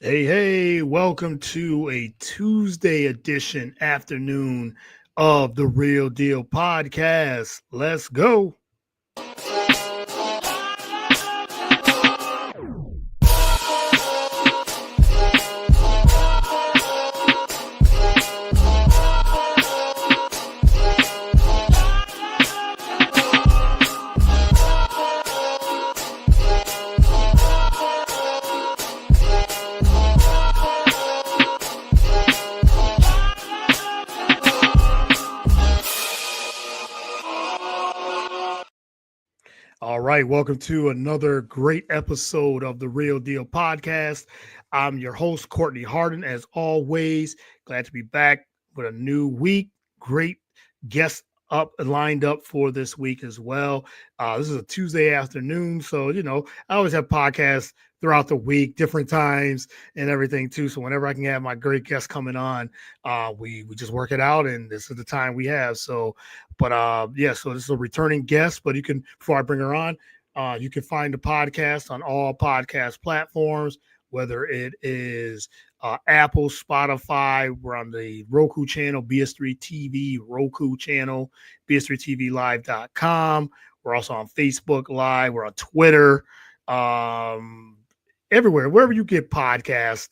Hey, welcome to a Tuesday edition afternoon of the Real Deal podcast. Let's go. All right, welcome to another great episode of the Real Deal podcast. I'm your host, Courtney Harden, as always. Glad to be back with a new week. Great guests lined up for this week as well. This is a Tuesday afternoon, so I always have podcasts throughout the week, different times and everything too. So whenever I can have my great guests coming on, we just work it out, and this is the time we have. So so this is a returning guest, but before I bring her on, you can find the podcast on all podcast platforms, whether it is Apple, Spotify. We're on the Roku channel, BS3 TV, Roku channel, BS3TVLive.com. We're also on Facebook Live. We're on Twitter. Everywhere, wherever you get podcasts,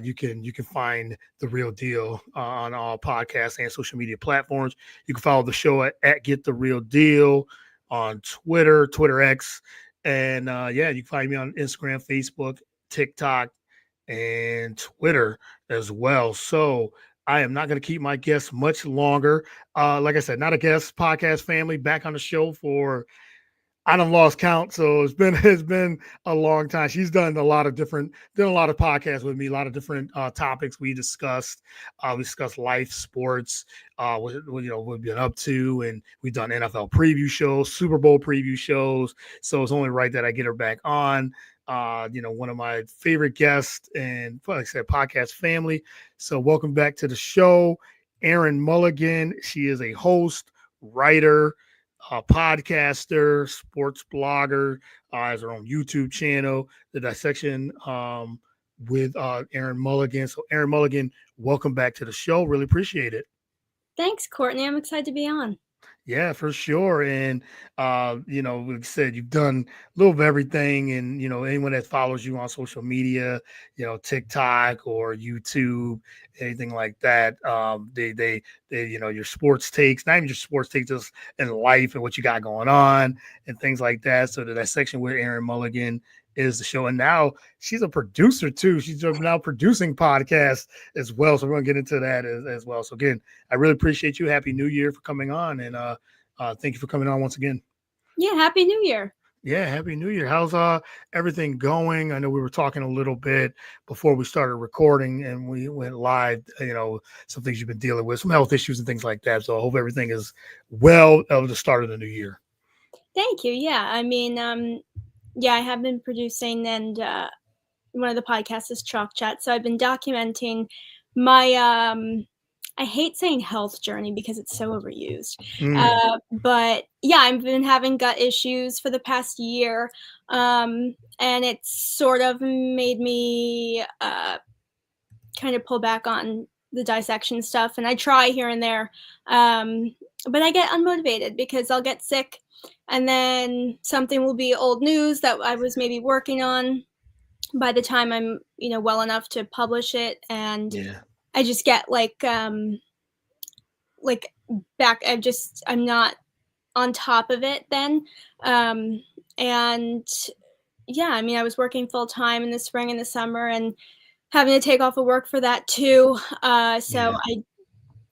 you can find the Real Deal on all podcasts and social media platforms. You can follow the show at Get the Real Deal on Twitter X, and you can find me on Instagram, Facebook, TikTok, and Twitter as well. So I am not going to keep my guests much longer. Like I said, not a guest, podcast family back on the show for I done lost count, so it's been a long time. She's done a lot of podcasts with me, a lot of different topics we discussed. We discussed life, sports, what we've been up to, and we've done NFL preview shows, Super Bowl preview shows. So it's only right that I get her back on. One of my favorite guests and, like I said, podcast family. So welcome back to the show, Erin Mulligan. She is a host, writer, podcaster, sports blogger, has her own YouTube channel, The Dissection with Erin Mulligan. So, Erin Mulligan, welcome back to the show. Really appreciate it. Thanks, Courtney. I'm excited to be on. Yeah, for sure. And, like I said, you've done a little of everything. And, anyone that follows you on social media, TikTok or YouTube, anything like that, your sports takes, not even just sports takes, just in life and what you got going on and things like that. So that section with Erin Mulligan is the show. And now she's a producer too. She's now producing podcasts as well. So we're going to get into that as well. So again, I really appreciate you. Happy New Year for coming on. And thank you for coming on once again. Yeah, Happy New Year. Yeah, Happy New Year. How's everything going? I know we were talking a little bit before we started recording and we went live, some things you've been dealing with, some health issues and things like that. So I hope everything is well at the start of the new year. Thank you. Yeah, I mean, I have been producing, and one of the podcasts is Chalk Chat. So I've been documenting my I hate saying health journey because it's so overused. But yeah, I've been having gut issues for the past year. And it's sort of made me kind of pull back on the dissection stuff. And I try here and there. But I get unmotivated because I'll get sick and then something will be old news that I was maybe working on by the time I'm, well enough to publish it. And I just get back. I'm not on top of it then. And yeah, I mean, I was working full time in the spring and the summer and having to take off of work for that too.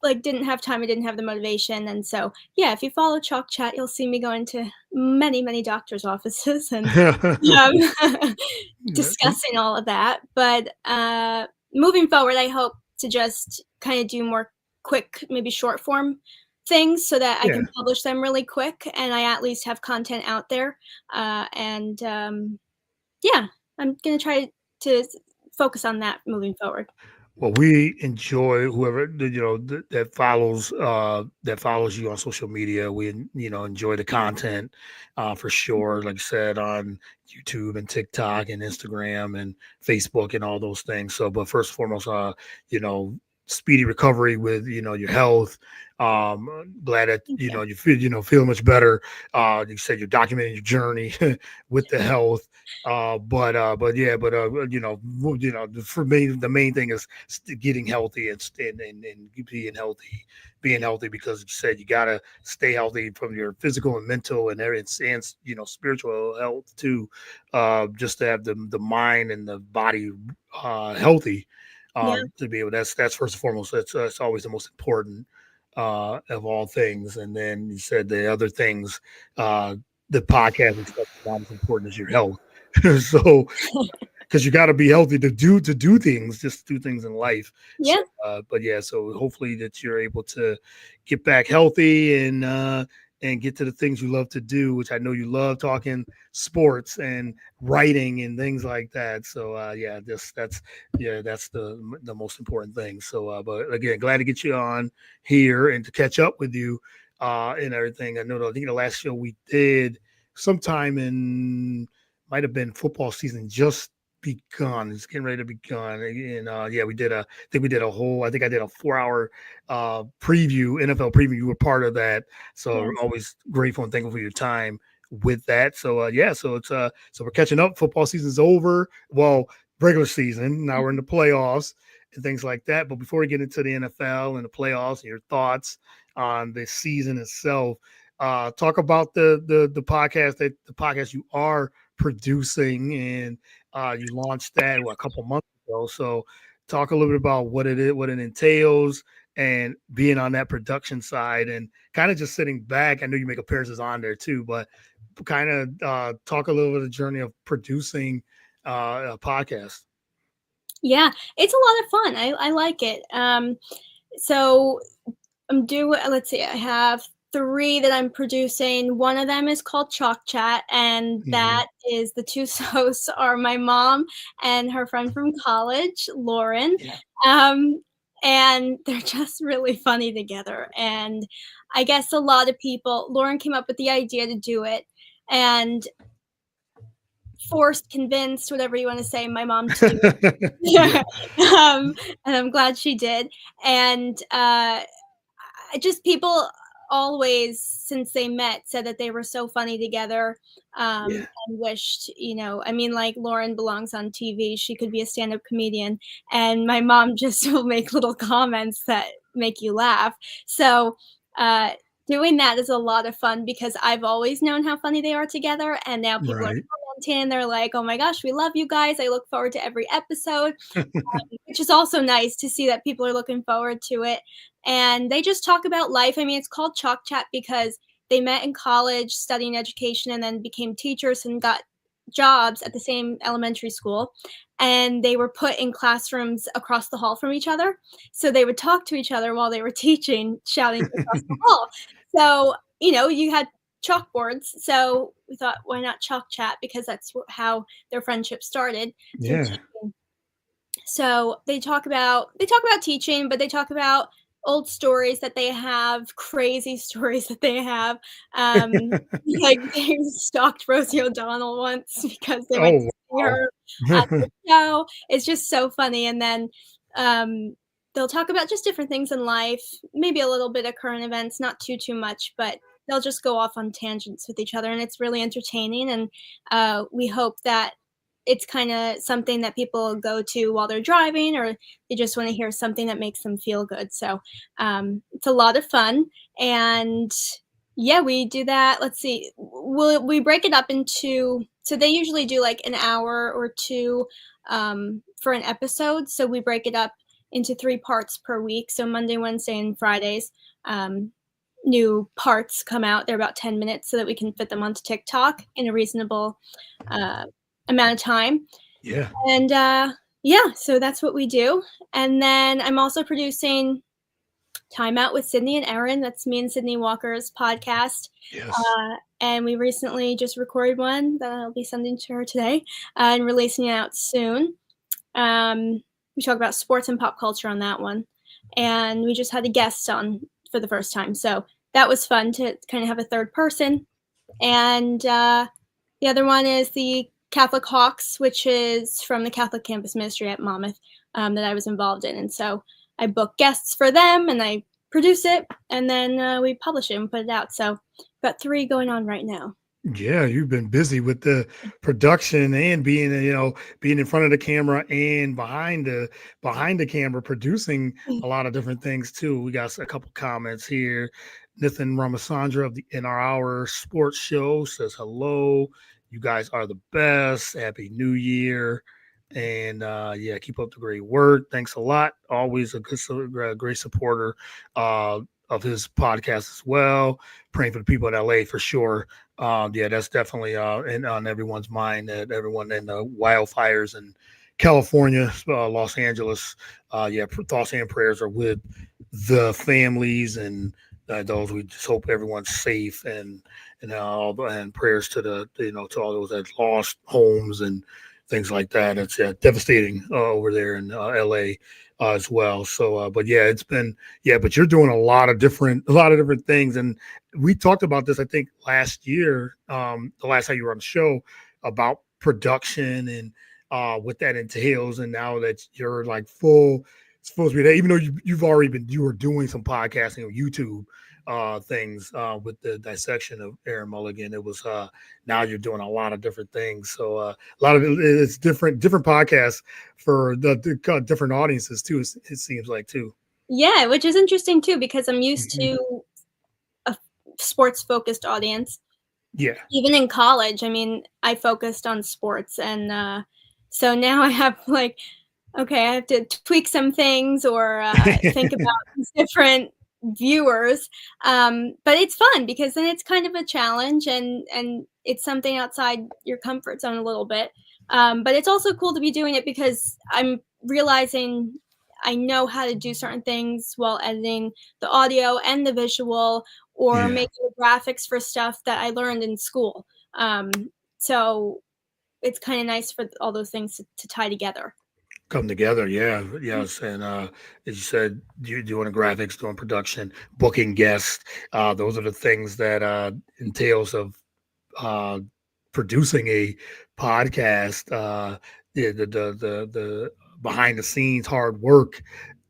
I didn't have time. I didn't have the motivation. And so, yeah, if you follow Chalk Chat, you'll see me going to many, many doctors' offices and discussing all of that. But moving forward, I hope to just kind of do more quick, maybe short form things so that I can publish them really quick and I at least have content out there. I'm going to try to focus on that moving forward. Well, we enjoy whoever that follows you on social media. We enjoy the content for sure. Like I said, on YouTube and TikTok and Instagram and Facebook and all those things. So, but first and foremost, you know, speedy recovery with your health. Glad that Thank you. you feel feel much better. You said you're documenting your journey with the health. But yeah, for me, the main thing is getting healthy and being healthy because you said you gotta stay healthy from your physical and mental and everything, and spiritual health too, just to have the mind and the body healthy, Yeah. to be able. That's first and foremost. That's always the most important of all things. And then you said the other things, uh, the podcasting stuff is not as important as your health. So because you got to be healthy to do things, just do things in life. So, Yeah. but yeah, so hopefully that you're able to get back healthy and get to the things you love to do, which I know you love talking sports and writing and things like that. So yeah, that's the most important thing. So, but again, glad to get you on here and to catch up with you and everything. I think the last show we did sometime in might have been football season just begun. It's getting ready to begun. And yeah, I think I did a 4 hour preview, NFL preview. You were part of that. So we're Yes. always grateful and thankful for your time with that. So yeah, so we're catching up. Football season's over. Well, regular season. Now we're in the playoffs and things like that. But before we get into the NFL and the playoffs and your thoughts on the season itself, talk about the podcast you are producing, and you launched that a couple months ago. So talk a little bit about what it is, what it entails, and being on that production side, and kind of just sitting back. I know you make appearances on there too, but kind of talk a little bit of the journey of producing a podcast. Yeah. It's a lot of fun. I like it. So I'm doing, let's see, I have three that I'm producing. One of them is called Chalk Chat, and Hmm. that is the two hosts are my mom and her friend from college, Lauren. Yeah. Um, and they're just really funny together. And I guess a lot of people, Lauren came up with the idea to do it and forced, convinced, whatever you want to say, my mom to do Yeah. it. And I'm glad she did. And just people always since they met said that they were so funny together, Yeah. and wished, I mean, like, Lauren belongs on TV. She could be a stand-up comedian, and my mom just will make little comments that make you laugh. So uh, doing that is a lot of fun because I've always known how funny they are together, and now people are Right. commenting. They're like, oh my gosh, we love you guys. I look forward to every episode, which is also nice to see that people are looking forward to it. And they just talk about life. I mean, it's called Chalk Chat because they met in college studying education and then became teachers and got jobs at the same elementary school. And they were put in classrooms across the hall from each other. So they would talk to each other while they were teaching, shouting across the hall. So, you had chalkboards. So we thought, why not Chalk Chat? Because that's how their friendship started through Yeah. teaching. So they talk about teaching, but they talk about old stories that they have, crazy stories that they have. Like they stalked Rosie O'Donnell once because they went to Oh see wow. her at the show. It's just so funny. And then um, they'll talk about just different things in life, maybe a little bit of current events, not too much, but they'll just go off on tangents with each other, and it's really entertaining. And we hope that it's kinda something that people go to while they're driving, or they just wanna hear something that makes them feel good. So, it's a lot of fun, and yeah, we do that. Let's see, we break it up into, so they usually do, like, an hour or 2, for an episode, so we break it up into 3 parts per week, so Monday, Wednesday, and Fridays, um, new parts come out. They're about 10 minutes so that we can fit them onto TikTok in a reasonable, uh, amount of time. Yeah. And yeah, so that's what we do. And then I'm also producing Time Out with Sydney and Erin. That's me and Sydney Walker's podcast. Yes. And we recently just recorded one that I'll be sending to her today, and releasing it out soon. Um, We talk about sports and pop culture on that one. And we just had a guest on for the first time. So that was fun to kind of have a third person. And the other one is the Catholic Hawks, which is from the Catholic Campus Ministry at Monmouth that I was involved in. And so I book guests for them and I produce it, and then we publish it and put it out. So got 3 going on right now. Yeah, you've been busy with the production and being, being in front of the camera and behind the camera, producing a lot of different things too. We got a couple comments here. Nathan Ramasandra of the In Our Sports Show says hello. You guys are the best. Happy New Year. And yeah, keep up the great work. Thanks a lot. Always a great supporter of his podcast as well. Praying for the people in LA for sure. Yeah, that's definitely on everyone's mind. That everyone in the wildfires in California, Los Angeles, yeah, thoughts and prayers are with the families and those. We just hope everyone's safe and prayers to to all those that lost homes and things like that. It's devastating over there in LA as well. So, but yeah, it's been but you're doing a lot of different things, and we talked about this I think last year, the last time you were on the show, about production and what that entails, and now that you're like full speed, even though you were doing some podcasting on YouTube things with the dissection of Erin Mulligan. It was now you're doing a lot of different things. So a lot of it's different podcasts for the different audiences too. It seems like too. Yeah, which is interesting too, because I'm used to a sports focused audience. Yeah. Even in college, I mean, I focused on sports, and so now I have like, okay, I have to tweak some things or think about different viewers. But it's fun because then it's kind of a challenge, and it's something outside your comfort zone a little bit. But it's also cool to be doing it because I'm realizing I know how to do certain things while editing the audio and the visual, or making graphics for stuff that I learned in school. So it's kind of nice for all those things to tie together. Come together, yes, and as you said, you doing graphics, doing production, booking guests. Those are the things that entails of producing a podcast. The behind the scenes hard work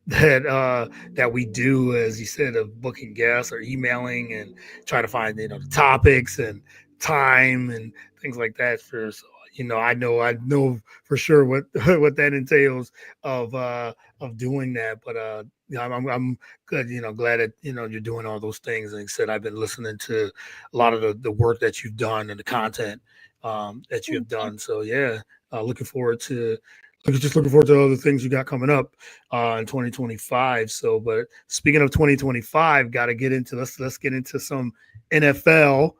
that we do, as you said, of booking guests or emailing and trying to find the topics and time and things like that. For so, I know for sure what what that entails of doing that. But I'm good. Glad that you're doing all those things. Like I said, I've been listening to a lot of the work that you've done and the content that you have done. So yeah, looking forward to. Looking forward to all the things you got coming up in 2025. So, but speaking of 2025, got to get into let's get into some NFL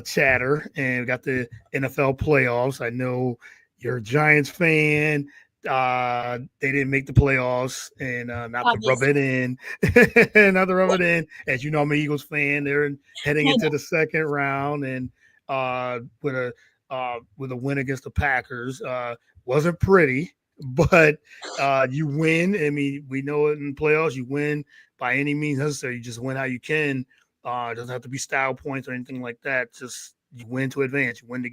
chatter, and we got the NFL playoffs. I know you're a Giants fan. They didn't make the playoffs, and not to rub it in, not to rub it in. As you know, I'm an Eagles fan. They're heading into the second round, and with a win against the Packers. Wasn't pretty, but you win. I mean, we know it in playoffs. You win by any means necessary. You just win how you can. It doesn't have to be style points or anything like that. Just you win to advance. You win to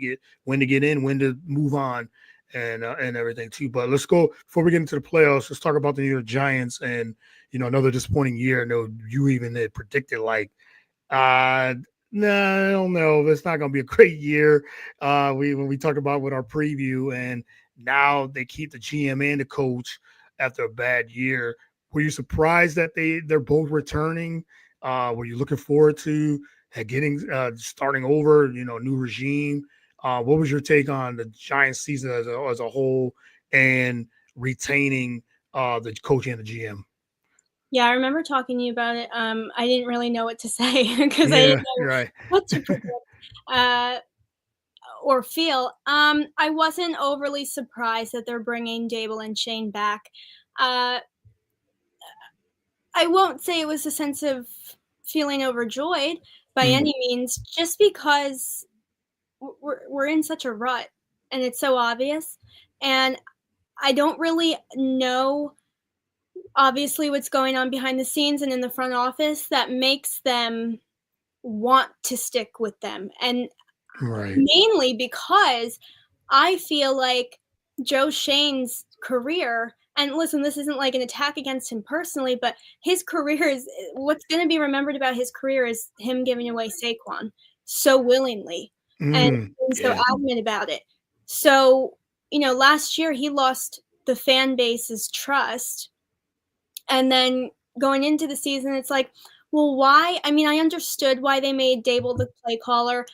get in. Win to move on, and everything too. But let's go before we get into the playoffs. Let's talk about the New York Giants and another disappointing year. I know you even had predicted like. No, I don't know. It's not going to be a great year. When we talked about with our preview, and now they keep the GM and the coach after a bad year. Were you surprised that they're both returning? Were you looking forward to getting starting over? New regime. What was your take on the Giants season as a whole and retaining the coach and the GM? Yeah, I remember talking to you about it. I didn't really know what to say because I didn't know what to predict or feel. I wasn't overly surprised that they're bringing Dable and Shane back. I won't say it was a sense of feeling overjoyed by any means, just because we're in such a rut and it's so obvious. And I don't really know, obviously, what's going on behind the scenes and in the front office that makes them want to stick with them. And Right. mainly because I feel like Joe Shane's career, and listen, this isn't like an attack against him personally, but his career is what's going to be remembered about his career is him giving away Saquon so willingly and being so Yeah. adamant about it. So, last year he lost the fan base's trust. And then going into the season, it's like, well, why? I mean, I understood why they made Dable the play caller,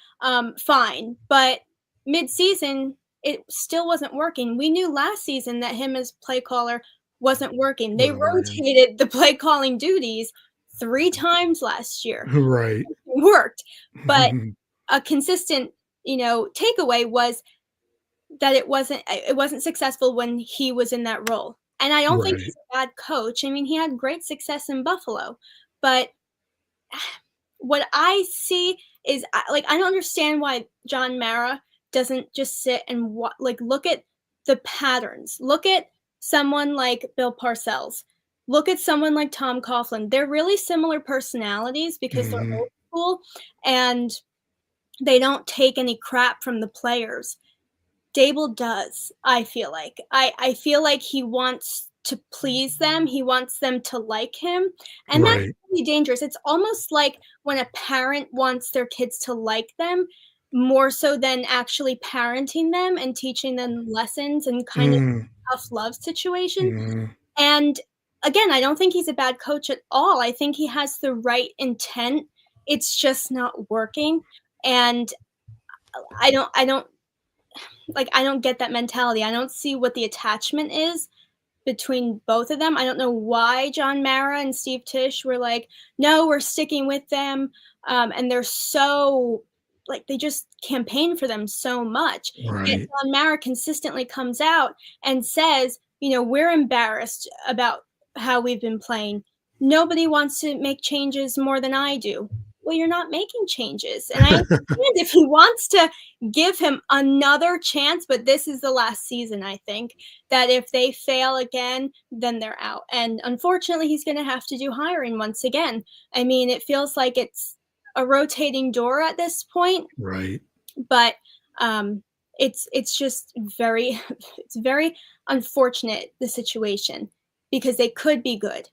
fine, but mid-season, it still wasn't working. We knew last season that him as play caller wasn't working. They Wasn't working. rotated the play calling duties 3 times last year. Right. It worked, but a consistent, takeaway was that it wasn't successful when he was in that role. And I don't think Right. he's a bad coach. I mean, he had great success in Buffalo, but what I see is I don't understand why John Mara doesn't just sit and look at the patterns. Look at someone like Bill Parcells. Look at someone like Tom Coughlin. They're really similar personalities because they're Mhm. old school and they don't take any crap from the players. Dable does, I feel like. I feel like he wants to please them. He wants them to like him. And that's Right. really dangerous. It's almost like when a parent wants their kids to like them more so than actually parenting them and teaching them lessons and kind of Mm. tough love situation. Mhm. And again, I don't think he's a bad coach at all. I think he has the right intent. It's just not working. And I don't get that mentality. I don't see what the attachment is between both of them. I don't know why John Mara and Steve Tisch were like, no, we're sticking with them. And they're so they just campaign for them so much. Yet Right. John Mara consistently comes out and says, we're embarrassed about how we've been playing. Nobody wants to make changes more than I do. Well, you're not making changes. And I understand if he wants to give him another chance, but this is the last season, I think, that if they fail again, then they're out. And unfortunately, he's going to have to do hiring once again. I mean, it feels like it's a rotating door at this point, Right. but it's just very it's very unfortunate, the situation, because they could be good.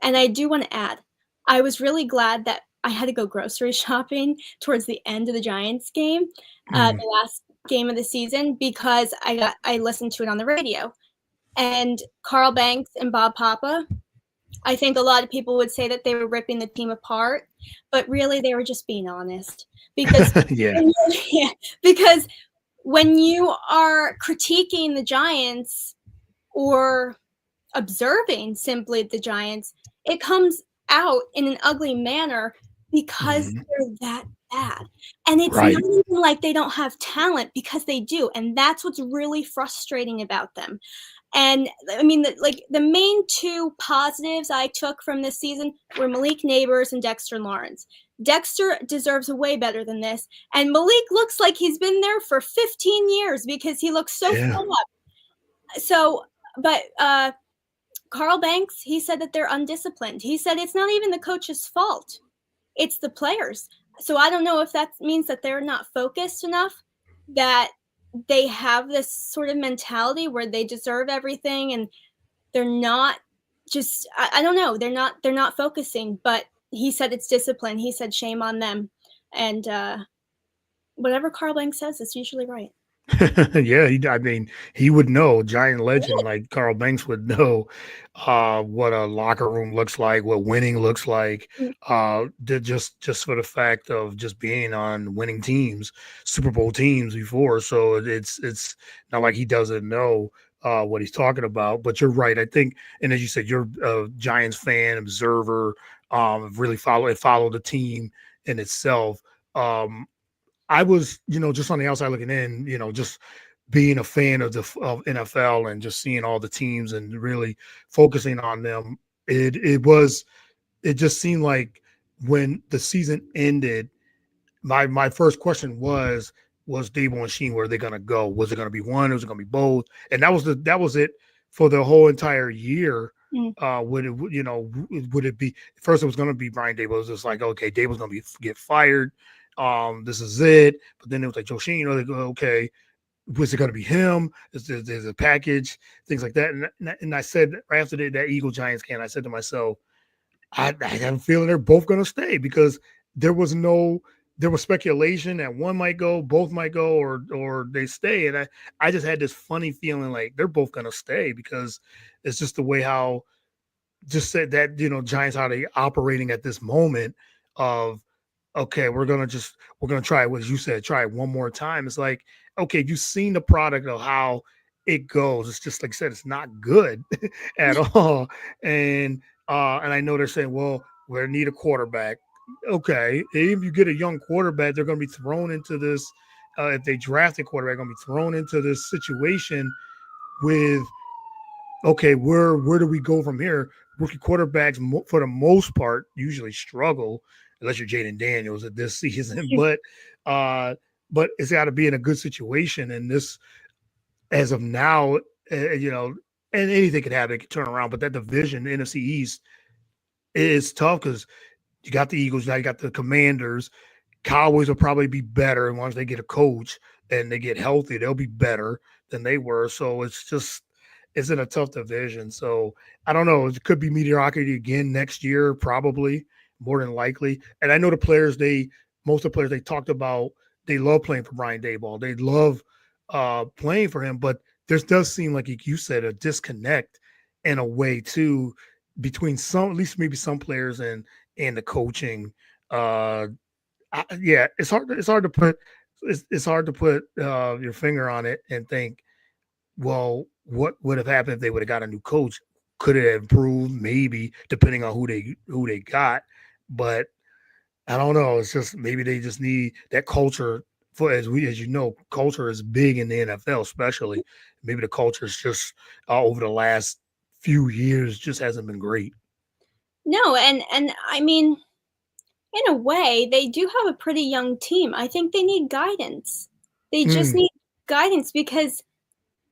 And I do want to add, I was really glad that I had to go grocery shopping towards the end of the Giants game, Mm. the last game of the season, because I listened to it on the radio. And Carl Banks and Bob Papa, I think a lot of people would say that they were ripping the team apart, but really they were just being honest. Because Yeah. yeah, because when you are critiquing the Giants or observing simply the Giants, it comes out in an ugly manner because Mhm. they're that bad. And it's not Right. even like they don't have talent, because they do. And that's what's really frustrating about them. And I mean, the main two positives I took from this season were Malik Neighbors and Dexter Lawrence. Dexter deserves way better than this. And Malik looks like he's been there for 15 years because he looks so Yeah. fed up. So, but Carl Banks, he said that they're undisciplined. He said it's not even the coach's fault. It's the players. So I don't know if that means that they're not focused enough, that they have this sort of mentality where they deserve everything and they're not just I don't know, they're not focusing, but he said it's discipline. He said shame on them. And whatever Carl Banks says is usually right. Yeah, I mean, he would know. Giant legend Really? like Carl Banks would know what a locker room looks like, what winning looks like. Mm. Just for the fact of just being on winning teams, Super Bowl teams before. So it's not like he doesn't know what he's talking about. But you're right. I think, and as you said, you're a Giants fan, observer, really follow the team in itself. I was, just on the outside looking in, just being a fan of of NFL and just seeing all the teams and really focusing on them. It just seemed like when the season ended, my first question was, was Dable and Sheen, where are they gonna go? Was it gonna be one? Was it gonna be both? And that was it for the whole entire year. Mm. Would it be first? It was gonna be Brian Dable. It was just like, okay, Dable's gonna get fired. This is it. But then it was like Joe Sheen. They go, okay, was it going to be him? There's a package, things like that. And I said right after that Eagle Giants game, I said to myself, I have a feeling they're both going to stay, because there was speculation that one might go, both might go, or they stay. And I just had this funny feeling like they're both going to stay, because it's just the way how just said that, Giants, how they operating at this moment of, okay, we're gonna try what you said, try it one more time. It's like, okay, you've seen the product of how it goes. It's just like I said, it's not good at all. And I know they're saying, well, we need a quarterback. Okay, if you get a young quarterback, they're gonna be thrown into this. If they draft a quarterback, gonna be thrown into this situation with, okay, where do we go from here? Rookie quarterbacks, for the most part, usually struggle, unless you're Jaden Daniels at this season. But it's got to be in a good situation. And this, as of now, and anything could happen, it could turn around. But that division, the NFC East, is tough, because you got the Eagles, now you got the Commanders. Cowboys will probably be better, and once they get a coach and they get healthy, they'll be better than they were. So it's in a tough division. So I don't know. It could be mediocrity again next year, probably, more than likely. And I know most of the players they talked about, they love playing for Brian Daboll. They love playing for him. But there does seem like you said, a disconnect in a way too, between some, at least maybe some players and the coaching. Yeah, it's hard. It's hard to put. It's hard to put your finger on it and think, well, what would have happened if they would have got a new coach? Could it have improved? Maybe, depending on who they got. But I don't know. It's just maybe they just need that culture. For as you know, culture is big in the NFL, especially. Maybe the culture is just over the last few years just hasn't been great. No, and I mean, in a way, they do have a pretty young team. I think they need guidance. They just need guidance, because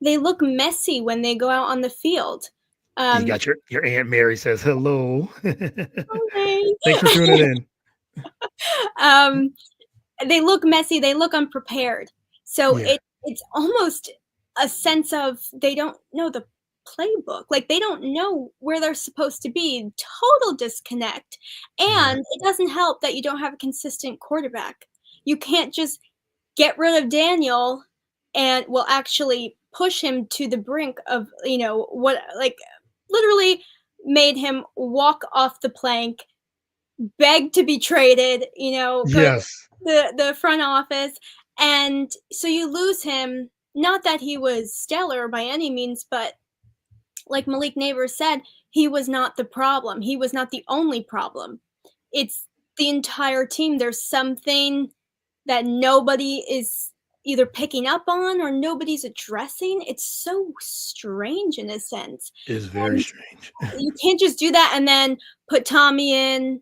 they look messy when they go out on the field. You got your Aunt Mary says hello. Okay. Thanks for tuning in. They look messy. They look unprepared. So Yeah. it's almost a sense of they don't know the playbook. Like, they don't know where they're supposed to be. Total disconnect. And it doesn't help that you don't have a consistent quarterback. You can't just get rid of Daniel and will actually push him to the brink of, what, like, literally made him walk off the plank, beg to be traded, go to Yes. the front office. And so you lose him. Not that he was stellar by any means, but like Malik Neighbors said, he was not the problem. He was not the only problem. It's the entire team. There's something that nobody is either picking up on or nobody's addressing. It's so strange in a sense. It's very strange. You can't just do that and then put Tommy in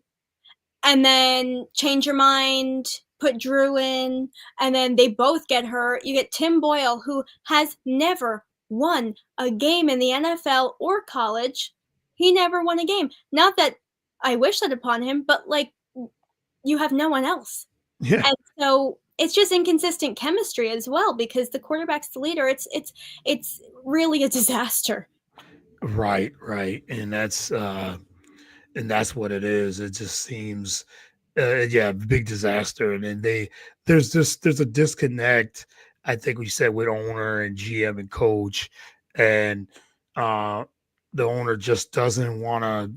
and then change your mind, put Drew in, and then they both get hurt. You get Tim Boyle, who has never won a game in the NFL or college. He never won a game. Not that I wish that upon him, but like, you have no one else. Yeah. And so it's just inconsistent chemistry as well, because the quarterback's the leader. It's really a disaster. Right. And that's what it is. It just seems big disaster. And then there's a disconnect, I think we said, with owner and GM and coach, and the owner just doesn't want to.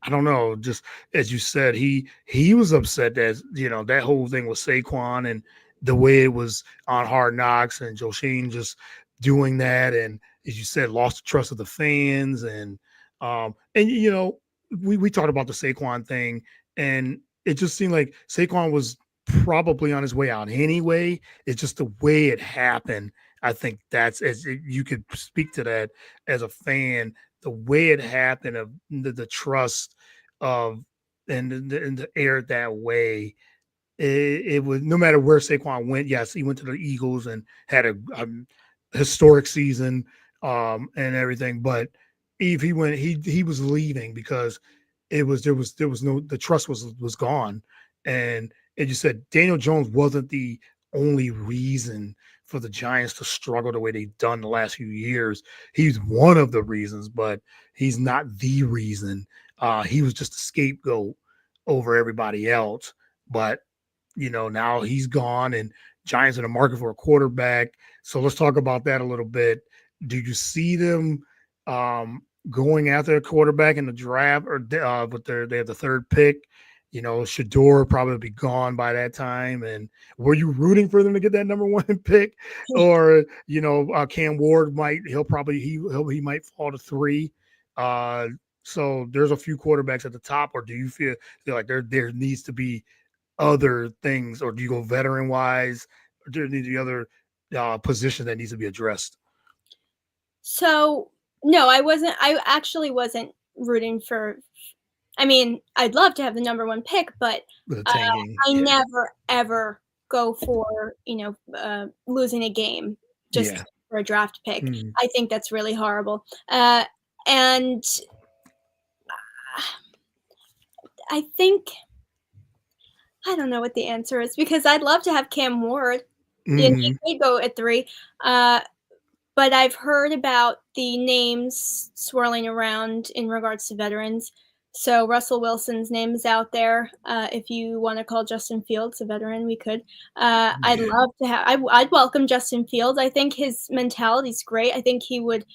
I don't know. Just as you said, he was upset that that whole thing with Saquon and the way it was on Hard Knocks, and Joshin just doing that, and as you said, lost the trust of the fans, and we talked about the Saquon thing, and it just seemed like Saquon was probably on his way out anyway. It's just the way it happened. I think that's, as you could speak to that as a fan, the way it happened, of the trust of, and the air that way. it was no matter where Saquon went. Yes, he went to the Eagles and had a historic season and everything. But if he went, he was leaving because there was no the trust was gone, and as you said, Daniel Jones wasn't the only reason for the Giants to struggle the way they've done the last few years. He's one of the reasons, but he's not the reason. He was just a scapegoat over everybody else. But now he's gone and Giants in the market for a quarterback. So let's talk about that a little bit. Do you see them going after a quarterback in the draft or with they have the third pick? Shador probably be gone by that time. And were you rooting for them to get that number one pick? Or, Cam Ward he might fall to 3. So there's a few quarterbacks at the top, or do you feel like there needs to be other things, or do you go veteran wise, or do there need to be other position that needs to be addressed? So no, I actually wasn't rooting for. I mean, I'd love to have the number 1 pick, but I never ever go for losing a game just for a draft pick. I think that's really horrible, and I think. I don't know what the answer is because I'd love to have Cam Ward. He may go at 3. But I've heard about the names swirling around in regards to veterans. So Russell Wilson's name is out there. If you want to call Justin Fields a veteran, we could. I'd love to have. I'd welcome Justin Fields. I think his mentality is great. I think he would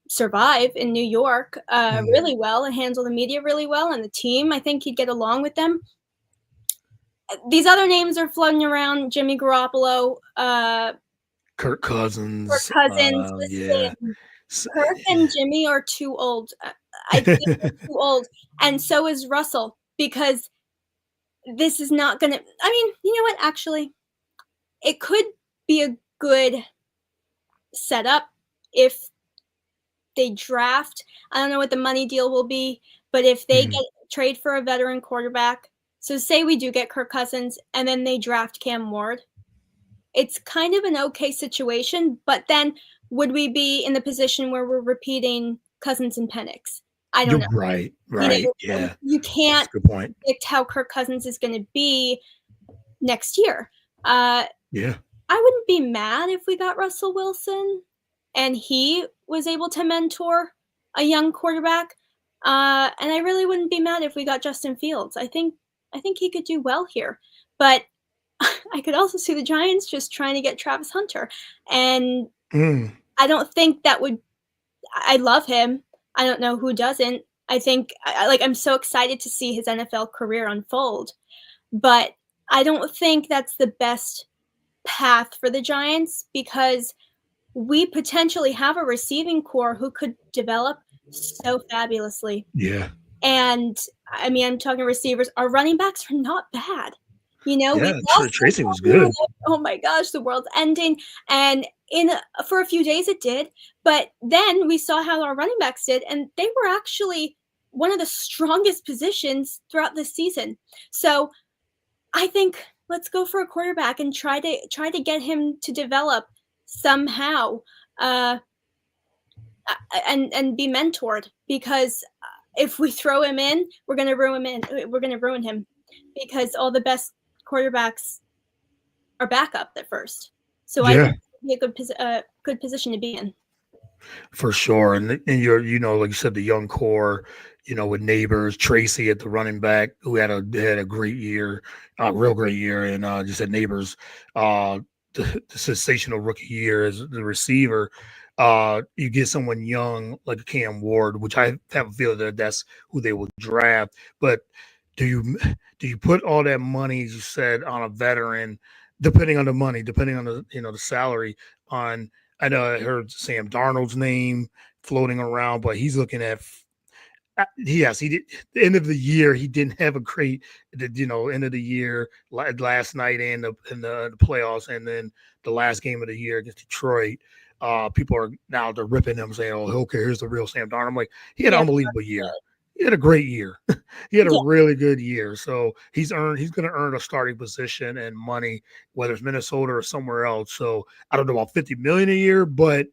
survive in New York really well and handle the media really well, and the team. I think he'd get along with them. These other names are floating around: Jimmy Garoppolo, Kirk Cousins. Kirk and Jimmy are too old. I think they're too old, and so is Russell, because this is not going to. I mean, you know what? Actually, it could be a good setup if they draft. I don't know what the money deal will be, but if they trade for a veteran quarterback. So say we do get Kirk Cousins and then they draft Cam Ward. It's kind of an okay situation, but then would we be in the position where we're repeating Cousins and Penix? I don't know. Right. Yeah. You can't predict how Kirk Cousins is going to be next year. I wouldn't be mad if we got Russell Wilson and he was able to mentor a young quarterback. And I really wouldn't be mad if we got Justin Fields. I think he could do well here, but I could also see the Giants just trying to get Travis Hunter, and I don't think that would. I love him. I don't know who doesn't. I think I'm so excited to see his NFL career unfold, but I don't think that's the best path for the Giants because we potentially have a receiving core who could develop so fabulously. Yeah. And I mean, I'm talking receivers. Our running backs are not bad. Tracy was good. Oh my gosh, the world's ending. And for a few days it did. But then we saw how our running backs did, and they were actually one of the strongest positions throughout the season. So I think let's go for a quarterback and try to get him to develop somehow and be mentored, because if we throw him in, we're going to ruin him because all the best quarterbacks are backup at first. So I think it would be a good position to be in. For sure. And you're, like you said, the young core, with Neighbors, Tracy at the running back, who had a great year, real great year. And just at Neighbors, the sensational rookie year as the receiver. You get someone young like Cam Ward, which I have a feeling that that's who they will draft. But do you put all that money, as you said, on a veteran, depending on the money, depending on the the salary? I know I heard Sam Darnold's name floating around, but he's looking at. Yes, he did. The end of the year, he didn't have a great, end of the year last night and the playoffs, and then the last game of the year against Detroit. People are now they're ripping him, saying, "Oh, okay, here's the real Sam Darnold." I'm like, he had an unbelievable year. he had a great year. He had a Yeah. really good year. So he's going to earn a starting position and money, whether it's Minnesota or somewhere else. So I don't know about 50 million a year, but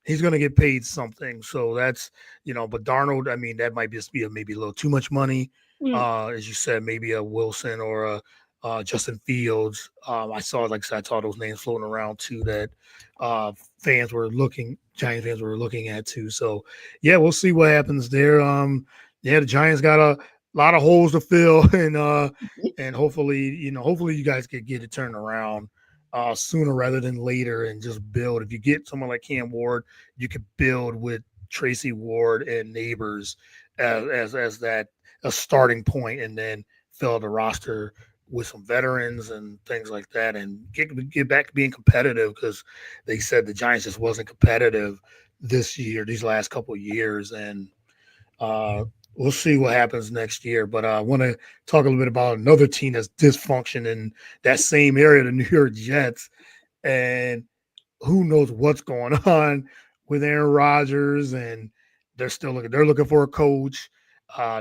he's going to get paid something. So that's, but Darnold, I mean, that might just be maybe a little too much money. Mm. As you said, maybe a Wilson or a Justin Fields. Like I said, I saw those names floating around too that Giant fans were looking at too. So yeah, we'll see what happens there. Yeah, the Giants got a lot of holes to fill, and hopefully you guys could get it turned around sooner rather than later and just build. If you get someone like Cam Ward, you could build with Tracy Ward and Neighbors as that a starting point, and then fill the roster with some veterans and things like that, and get back to being competitive because they said the Giants just wasn't competitive these last couple of years, and uh, we'll see what happens next year. But I want to talk a little bit about another team that's dysfunction in that same area, the New York Jets, and who knows what's going on with Aaron Rodgers, and they're looking for a coach.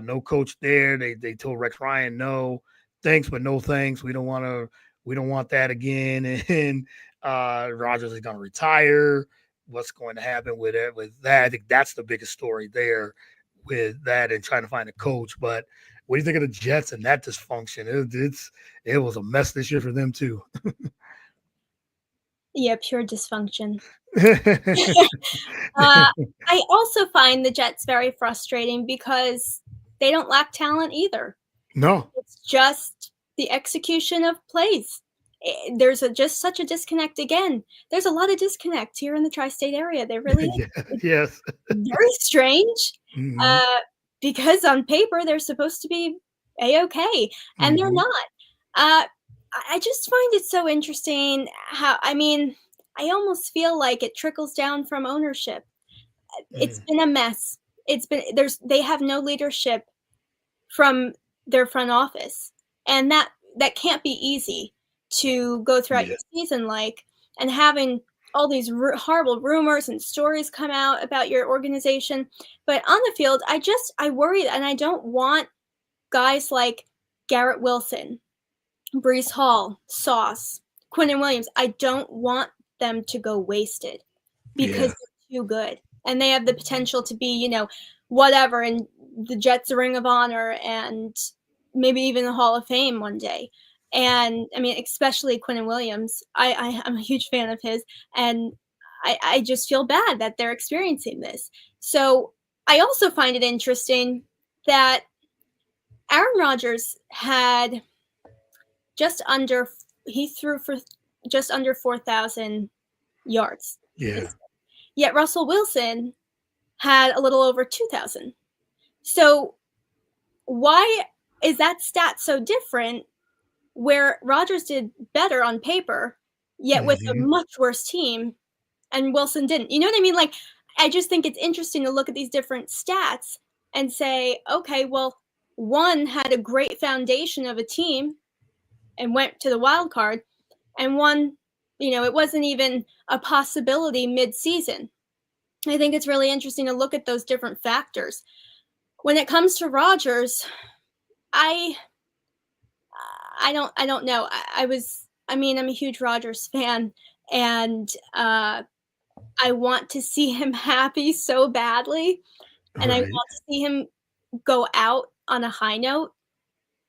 No coach there. They told Rex Ryan no, thanks, but no thanks. We don't want that again. And Rodgers is gonna retire. What's going to happen with it with that? I think that's the biggest story there with that and trying to find a coach. But what do you think of the Jets and that dysfunction? It was a mess this year for them too. Yeah, pure dysfunction. Uh, I also find the Jets very frustrating because they don't lack talent either. No. It's just the execution of plays. There's just such a disconnect again. There's a lot of disconnect here in the tri-state area. There really is. Yeah. Yes. Very strange, Hmm. uh, because on paper, they're supposed to be A-okay, and they're Hmm. not. I just find it so interesting how I almost feel like it trickles down from ownership. It's Mm. been a mess. They have no leadership from their front office, and that can't be easy to go throughout Yeah. your season and having all these horrible rumors and stories come out about your organization. But on the field, I worry, and I don't want guys like Garrett Wilson, Brees Hall, Sauce, Quinnen Williams. I don't want them to go wasted because Yeah. they're too good and they have the potential to be, whatever, in the Jets Ring of Honor and maybe even the Hall of Fame one day. And I mean, especially Quinnen Williams. I'm a huge fan of his, and I just feel bad that they're experiencing this. So I also find it interesting that Aaron Rodgers had just under he threw for just under 4,000 yards. Yeah. Yet Russell Wilson had a little over 2,000. So why is that stat so different where Rodgers did better on paper, yet with a Hmm. much worse team, and Wilson didn't? You know what I mean? Like, I just think it's interesting to look at these different stats and say, okay, well, one had a great foundation of a team and went to the wild card, and one, it wasn't even a possibility mid-season. I think it's really interesting to look at those different factors. When it comes to Rodgers, I I don't know. I'm a huge Rodgers fan, and I want to see him happy so badly, and I Right. want to see him go out on a high note.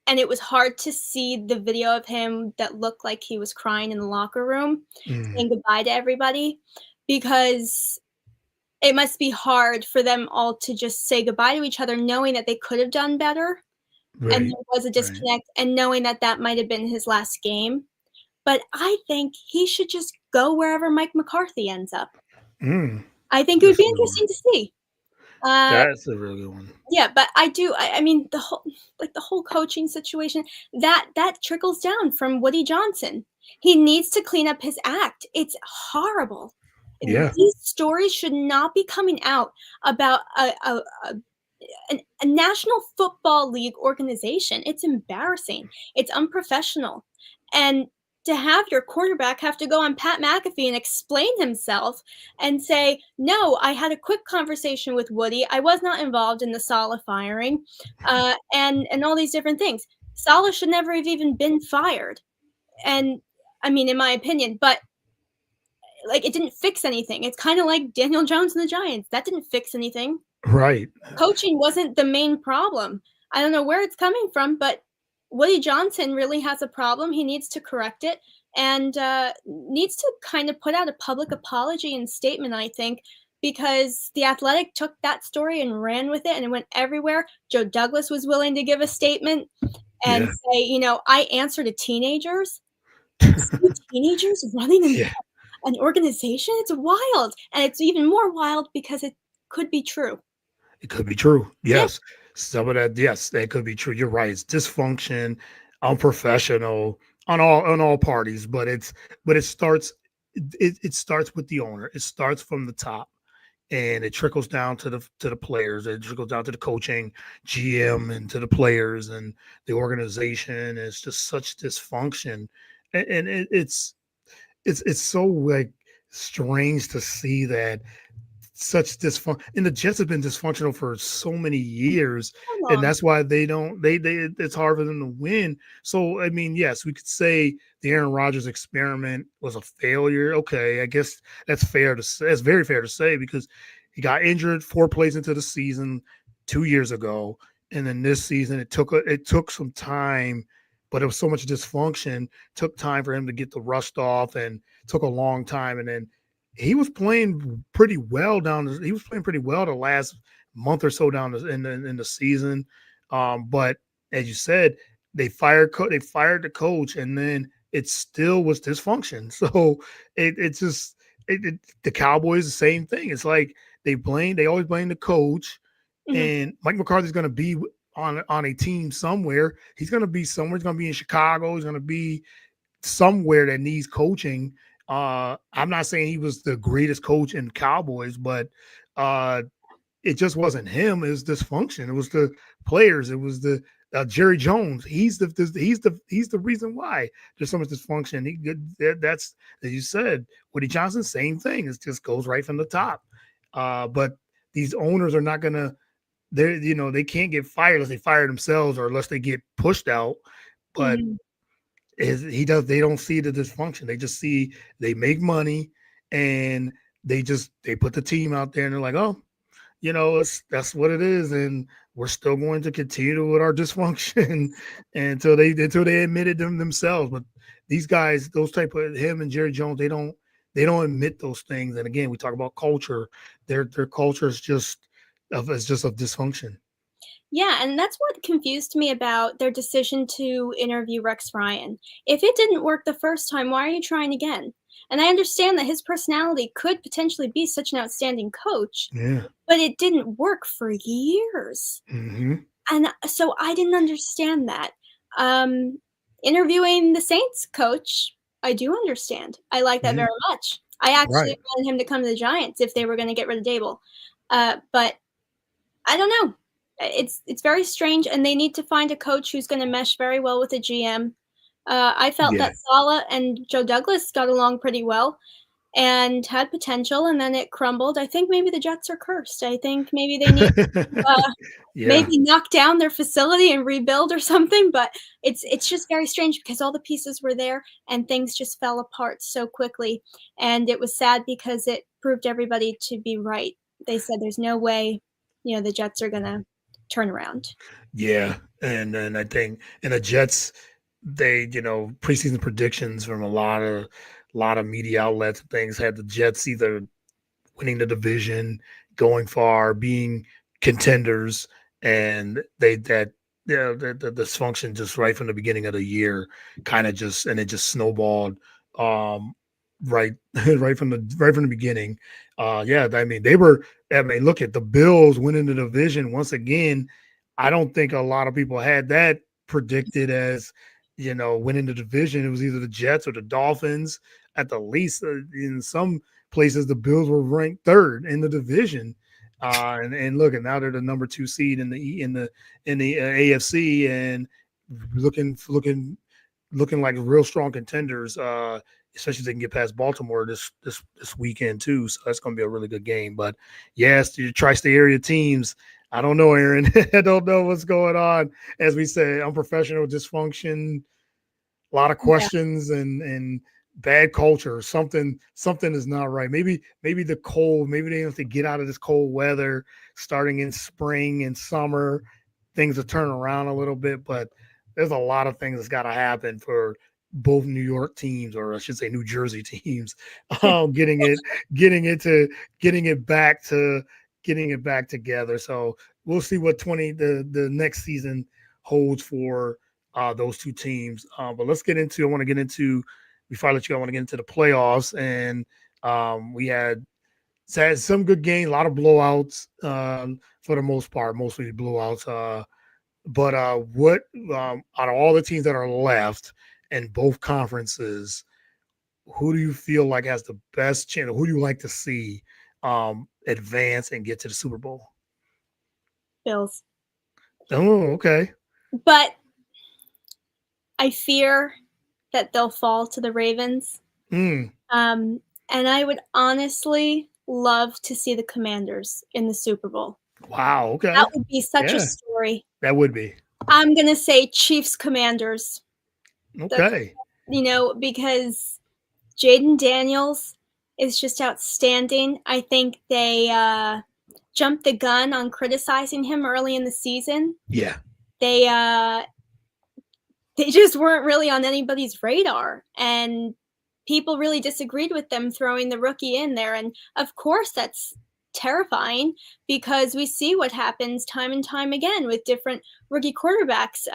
And it was hard to see the video of him that looked like he was crying in the locker room, Mm. saying goodbye to everybody, because it must be hard for them all to just say goodbye to each other, knowing that they could have done better, and Right. there was a Right. disconnect, and knowing that that might have been his last game. But I think he should just go wherever Mike McCarthy ends up. Mm. I think it would That's a be good one. interesting to see. Uh, That's a really good one. yeah, but I mean, the whole coaching situation, that trickles down from Woody Johnson. He needs to clean up his act. It's horrible. Yeah. These stories should not be coming out about a National Football League organization. It's embarrassing. It's unprofessional. And to have your quarterback have to go on Pat McAfee and explain himself and say, "No, I had a quick conversation with Woody. I was not involved in the Saleh firing," and all these different things. Saleh should never have even been fired, and I mean, in my opinion, but like it didn't fix anything. It's kind of like Daniel Jones and the Giants. That didn't fix anything. Right. Coaching wasn't the main problem. I don't know where it's coming from, but Woody Johnson really has a problem. He needs to correct it and needs to kind of put out a public apology and statement, I think, because The Athletic took that story and ran with it and it went everywhere. Joe Douglas was willing to give a statement and Yeah. say, I answer to teenagers. See teenagers running Yeah. an organization? It's wild. And it's even more wild because it could be true. It could be true. Yeah. Yes. Some of that, yes, that could be true. You're right. It's dysfunction, unprofessional on all parties, but it starts it starts with the owner. It starts from the top and it trickles down to the players. It trickles down to the coaching, GM, and to the players and the organization. It's just such dysfunction. And it's so like strange to see that such dysfunction, and the Jets have been dysfunctional for so many years, How and long? that's why they it's hard for them to win. So I mean, yes, we could say the Aaron Rodgers experiment was a failure. Okay, I guess that's fair to say. That's very fair to say because he got injured 4 plays into the season 2 years ago, and then this season it took some time, but it was so much dysfunction. Took time for him to get the rust off, and took a long time, and then he was playing pretty well he was playing pretty well the last month or so in the season. But as you said, they fired the coach, and then it still was dysfunction. So it just the Cowboys the same thing. It's like they always blame the coach, Mhm. and Mike McCarthy's going to be on a team somewhere. He's going to be somewhere. He's going to be in Chicago. He's going to be somewhere that needs coaching. I'm not saying he was the greatest coach in Cowboys, but uh, it just wasn't him. It was dysfunction. It was the players. It was the Jerry Jones. He's the reason why there's so much dysfunction. That's as you said, Woody Johnson, same thing. It just goes right from the top. But these owners are not gonna. They can't get fired unless they fire themselves or unless they get pushed out. But Mhm. they don't see the dysfunction. They just see they make money and they put the team out there and they're like, oh, that's what it is, and we're still going to continue with our dysfunction until they admitted them themselves. But these guys, those type of him and Jerry Jones, they don't admit those things. And again, we talk about culture. Their culture is just of dysfunction. Yeah, and that's what confused me about their decision to interview Rex Ryan. If it didn't work the first time, why are you trying again? And I understand that his personality could potentially be such an outstanding coach, Yeah. but it didn't work for years. Hmm. And so I didn't understand that. Um, Interviewing the Saints coach, I do understand. I like that very Hmm. much. I actually Right. wanted him to come to the Giants if they were going to get rid of Dable. But I don't know. It's very strange, and they need to find a coach who's going to mesh very well with the GM. I felt Yeah. that Saleh and Joe Douglas got along pretty well and had potential, and then it crumbled. I think maybe the Jets are cursed. I think maybe they need Yeah. maybe knock down their facility and rebuild or something. But it's just very strange because all the pieces were there and things just fell apart so quickly, and it was sad because it proved everybody to be right. They said there's no way, the Jets are gonna turn around. Yeah, and then I think and the Jets, preseason predictions from a lot of media outlets and things had the Jets either winning the division, going far, being contenders, and the dysfunction just right from the beginning of the year, kind of just and it just snowballed, um, right right from the beginning. Yeah, I mean they were. I mean, look at the Bills winning the division once again. I don't think a lot of people had that predicted as winning the division. It was either the Jets or the Dolphins at the least. In some places, the Bills were ranked third in the division. And look, and now they're the number 2 seed in the AFC, and looking looking like real strong contenders, especially if they can get past Baltimore this weekend too. So that's going to be a really good game. But yes, the tri-state area teams. I don't know, Aaron. I don't know what's going on. As we say, unprofessional dysfunction, a lot of Yeah. questions and bad culture. Something is not right. Maybe the cold. Maybe they have to get out of this cold weather starting in spring and summer. Things will turn around a little bit, but there's a lot of things that's got to happen for both New York teams, or I should say New Jersey teams, getting getting it back to getting it back together. So we'll see what the next season holds for those two teams. But let's get into. I want to get into before I let you go. I want to get into the playoffs, and we had some good games, a lot of blowouts for the most part, mostly blowouts. But what out of all the teams that are left in both conferences, who do you feel like has the best chance? Who do you like to see advance and get to the Super Bowl? Bills. Oh, okay. But I fear that they'll fall to the Ravens. Mm, And I would honestly love to see the Commanders in the Super Bowl. wow. Okay. That would be such a Yeah, story. that would be I'm going to say Chiefs Commanders. That's, okay. because Jaden Daniels is just outstanding. I think they jumped the gun on criticizing him early in the season. Yeah. They just weren't really on anybody's radar, and people really disagreed with them throwing the rookie in there. And of course, that's terrifying because we see what happens time and time again with different rookie quarterbacks.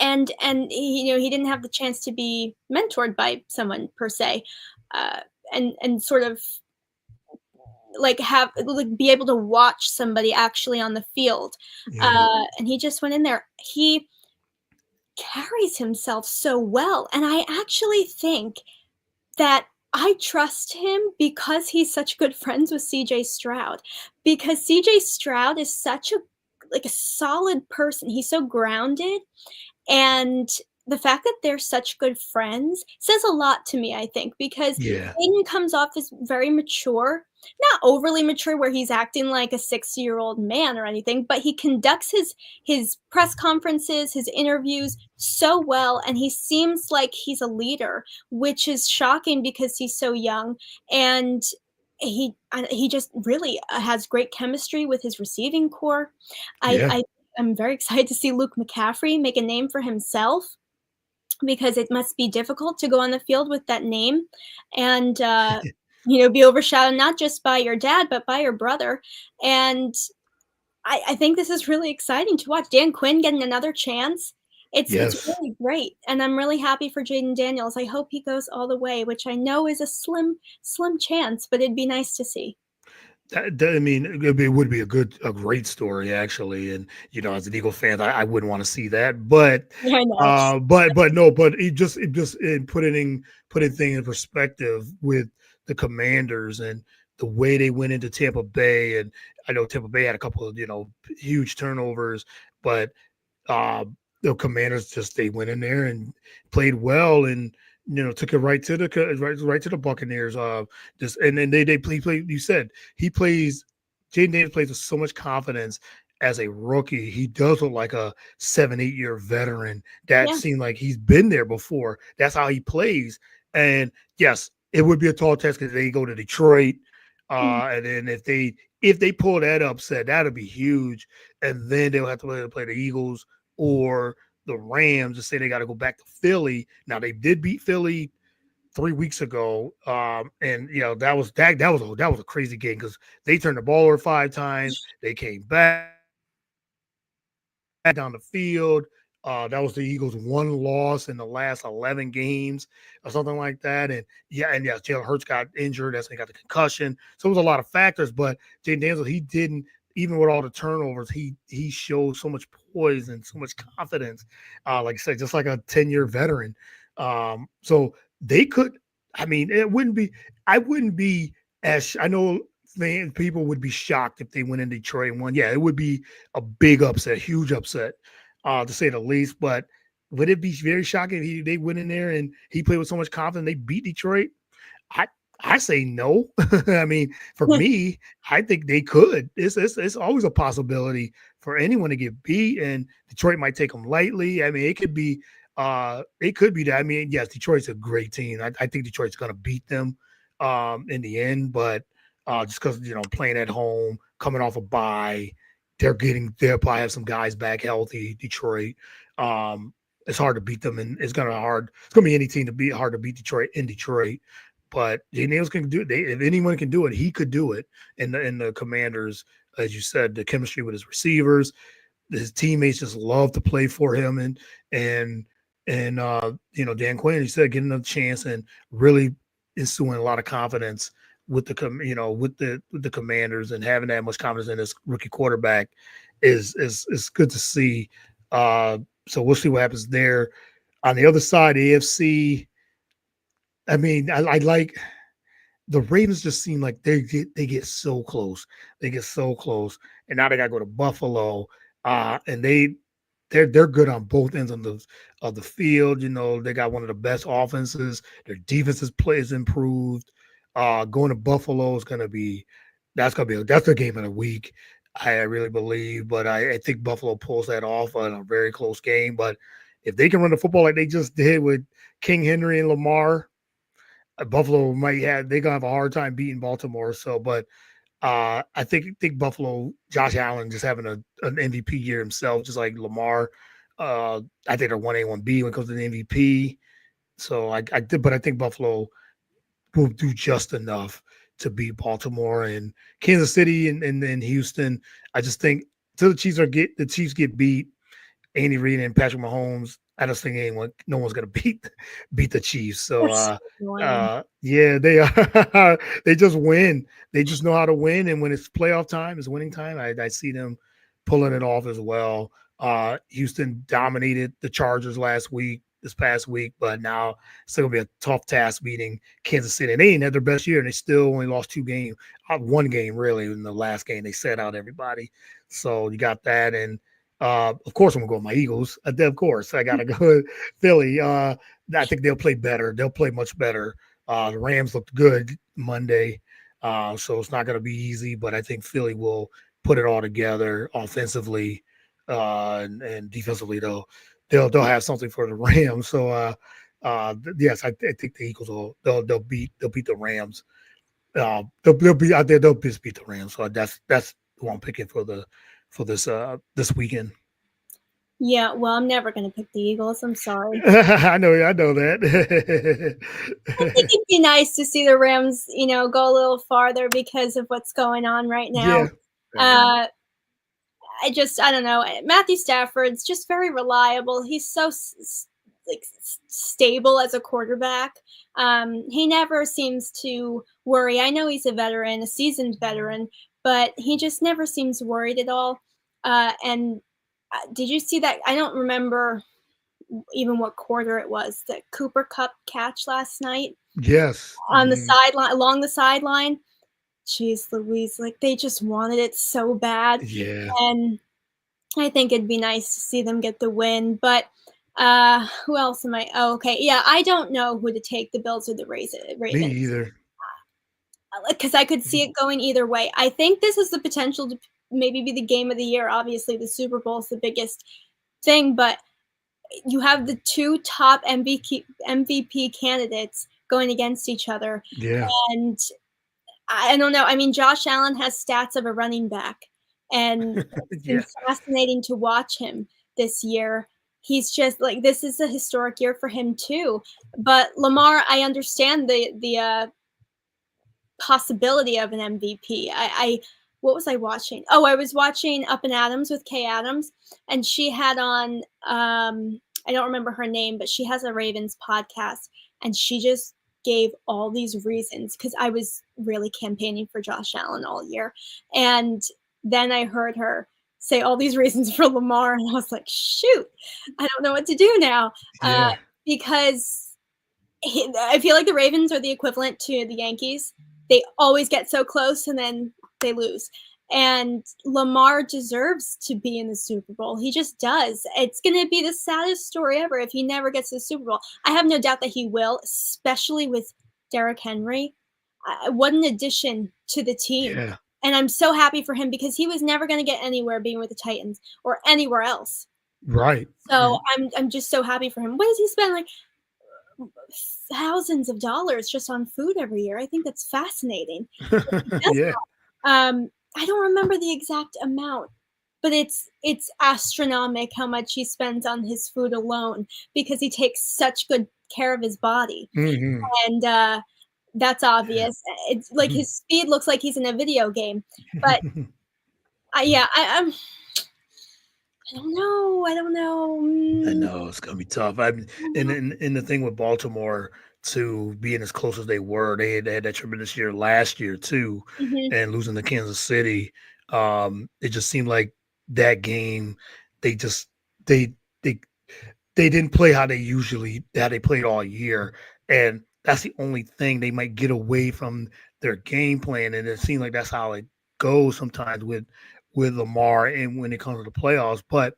And he didn't have the chance to be mentored by someone per se, and sort of be able to watch somebody actually on the field. Yeah. And he just went in there. He carries himself so well, and I actually think that I trust him because he's such good friends with CJ Stroud, because CJ Stroud is such a solid person. He's so grounded, and the fact that they're such good friends says a lot to me, I think, because Yeah. Aiden comes off as very mature, not overly mature where he's acting like a 60-year-old man or anything, but he conducts his press conferences, his interviews so well, and he seems like he's a leader, which is shocking because he's so young. And he just really has great chemistry with his receiving core. Yeah. I'm very excited to see Luke McCaffrey make a name for himself, because it must be difficult to go on the field with that name and be overshadowed not just by your dad but by your brother. And I think this is really exciting to watch. Dan Quinn getting another chance. It's Yes. really great, and I'm really happy for Jaden Daniels. I hope he goes all the way, which I know is a slim chance, but it'd be nice to see. I mean, it would be a great story actually, and as an Eagle fan, I wouldn't want to see that, but Yeah, I know. but it putting things in perspective with the Commanders and the way they went into Tampa Bay, and I know Tampa Bay had a couple of huge turnovers, but uh, the Commanders they went in there and played well and took it right to right to the Buccaneers. Just and then they play. You said he plays. Jaden Daniels plays with so much confidence as a rookie. He does look like a 7-8 year veteran. That Yeah. seemed like he's been there before. That's how he plays. And yes, it would be a tall test because they go to Detroit. And then if they pull that upset, that'll be huge. And then they'll have to play the Eagles or the Rams to say they got to go back to Philly. Now they did beat Philly 3 weeks ago, and that was a crazy game because they turned the ball over 5 times. They came back down the field. That was the Eagles' one loss in the last 11 games or something like that. And Jalen Hurts got injured. That's when he got the concussion. So it was a lot of factors. But Jaden Daniels, he didn't, even with all the turnovers, he showed so much poise and so much confidence. Like I said, just like a 10-year veteran. So they could, I mean, I wouldn't be I know people would be shocked if they went in Detroit and won. Yeah, it would be a big upset, huge upset, to say the least. But would it be very shocking if they went in there and he played with so much confidence they beat Detroit? I I say no. I mean, for me, I think they could. It's always a possibility for anyone to get beat, and Detroit might take them lightly. I mean, it could be that. I mean, yes, Detroit's a great team. I think Detroit's going to beat them in the end, but just because playing at home, coming off a bye, they'll probably have some guys back healthy. Detroit. It's hard to beat them, and it's gonna be any team to beat hard to beat Detroit in Detroit. But Jay Nails can do it. If anyone can do it, he could do it. And the Commanders, as you said, the chemistry with his receivers, his teammates just love to play for him, and Dan Quinn, he said, getting a chance and really instilling a lot of confidence with the Commanders, and having that much confidence in his rookie quarterback is good to see. So we'll see what happens there. On the other side, AFC. I mean, I like the Ravens. Just seem like they get so close. They get so close, and now they got to go to Buffalo, and they're good on both ends of the field. They got one of the best offenses. Their defenses play is improved. Going to Buffalo is that's the game of the week. I really believe, but I think Buffalo pulls that off in a very close game. But if they can run the football like they just did with King Henry and Lamar, Buffalo they're gonna have a hard time beating Baltimore. So, but I think Buffalo, Josh Allen just having an MVP year himself, just like Lamar. I think they're 1A, 1B when it comes to the MVP. So but I think Buffalo will do just enough to beat Baltimore and Kansas City and then Houston. I just think until the Chiefs get beat, Andy Reid and Patrick Mahomes, I just think no one's gonna beat the Chiefs. So yeah, they are they just win. They just know how to win, and when it's playoff time, it's winning time. I see them pulling it off as well. Houston dominated the Chargers this past week, but now it's still gonna be a tough task beating Kansas City. And they didn't have their best year, and they still only lost one game really. In the last game, they set out everybody. So you got that, and of course, I'm gonna go with my Eagles. Of course, I gotta go with Philly. I think they'll play better. They'll play much better. The Rams looked good Monday, so it's not gonna be easy. But I think Philly will put it all together offensively and defensively. They'll have something for the Rams. So yes, I think the Eagles they'll beat the Rams. They'll be out there. They'll just beat the Rams. So that's who I'm picking for this weekend. Yeah, well, I'm never going to pick the Eagles. I'm sorry. I know that. I think it'd be nice to see the Rams, go a little farther because of what's going on right now. Yeah. I don't know. Matthew Stafford's just very reliable. He's so stable as a quarterback. He never seems to worry. I know he's a seasoned veteran, but he just never seems worried at all. And did you see that? I don't remember even what quarter it was. The Cooper Kupp catch last night. Yes. On the sideline, along the sideline. Jeez Louise, they just wanted it so bad. Yeah. And I think it'd be nice to see them get the win. But who else am I? Oh, okay. Yeah, I don't know who to take, the Bills or the Ravens. Me either. Because I could see it going either way. I think this is the potential to maybe be the game of the year. Obviously, the Super Bowl is the biggest thing, but you have the two top MVP candidates going against each other. Yeah. And I don't know. I mean, Josh Allen has stats of a running back, and it's been fascinating to watch him this year. He's just this is a historic year for him too. But Lamar, I understand the possibility of an MVP. What was I watching? Oh, I was watching Up and Adams with Kay Adams, and she had on I don't remember her name, but she has a Ravens podcast, and she just gave all these reasons because I was really campaigning for Josh Allen all year. And then I heard her say all these reasons for Lamar, and I was like, shoot, I don't know what to do now. Because I feel like the Ravens are the equivalent to the Yankees. They always get so close and then they lose. And Lamar deserves to be in the Super Bowl. He just does. It's going to be the saddest story ever if he never gets to the Super Bowl. I have no doubt that he will, especially with Derrick Henry. What an addition to the team. Yeah. And I'm so happy for him because he was never going to get anywhere being with the Titans or anywhere else. Right. So I'm just so happy for him. What does he spend, like thousands of dollars just on food every year? I think that's fascinating. Yeah. I don't remember the exact amount, but it's astronomical how much he spends on his food alone because he takes such good care of his body. Mm-hmm. And that's obvious. It's like his speed looks like he's in a video game. But I don't know. I don't know. I know it's gonna be tough. And the thing with Baltimore to being as close as they were, they had that tremendous year last year too, and losing to Kansas City. It just seemed like that game, they just they they they didn't play how they played all year, and that's the only thing they might get away from their game plan. And it seems like that's how it goes sometimes with Lamar and when it comes to the playoffs. But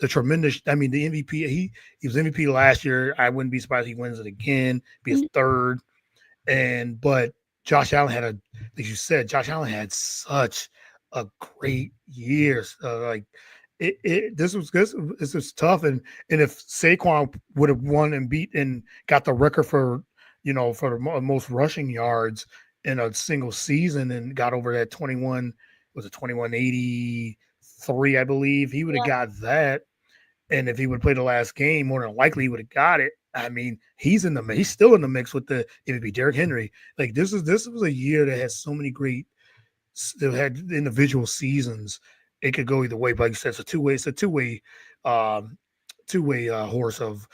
the tremendous, I mean, the MVP, he was MVP last year. I wouldn't be surprised if he wins it again, be his third. But Josh Allen like you said, Josh Allen had such a great year. This was tough. And if Saquon would have won and beat and got the record for the most rushing yards in a single season and got over that 2183, I believe, he would have got that. And if he would play the last game, more than likely he would have got it. I mean, he's still in the mix with the MVP. Derrick Henry. Like this was a year that has so many that had individual seasons. It could go either way, but like you said, it's a two-way horse with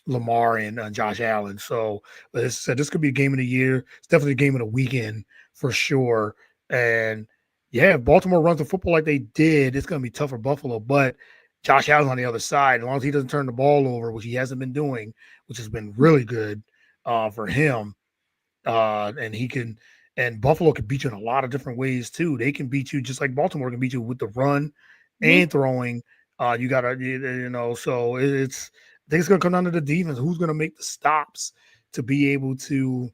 Lamar and Josh Allen. So, as I said, this could be a game of the year. It's definitely a game of the weekend for sure. And yeah, if Baltimore runs the football like they did, it's going to be tough for Buffalo. But Josh Allen's on the other side. As long as he doesn't turn the ball over, which he hasn't been doing, which has been really good for him, and Buffalo can beat you in a lot of different ways too. They can beat you just like Baltimore can beat you with the run and throwing. You gotta, so it's I think it's gonna come down to the defense. Who's gonna make the stops to be able to